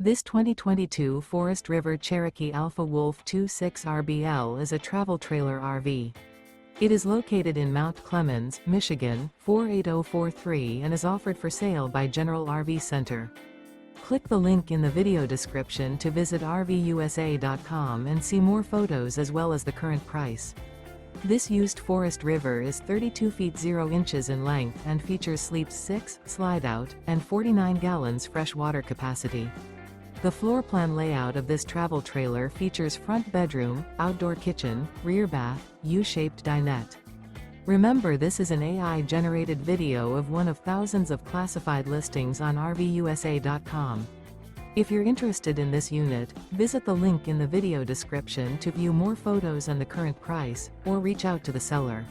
This 2022 Forest River Cherokee Alpha Wolf 26RBL is a travel trailer RV. It is located in Mount Clemens, Michigan, 48043 and is offered for sale by General RV Center. Click the link in the video description to visit RVUSA.com and see more photos as well as the current price. This used Forest River is 32 feet 0 inches in length and features sleeps 6, slide-out, and 49 gallons fresh water capacity. The floor plan layout of this travel trailer features front bedroom, outdoor kitchen, rear bath, U-shaped dinette. Remember, this is an AI-generated video of one of thousands of classified listings on RVUSA.com. If you're interested in this unit, visit the link in the video description to view more photos and the current price, or reach out to the seller.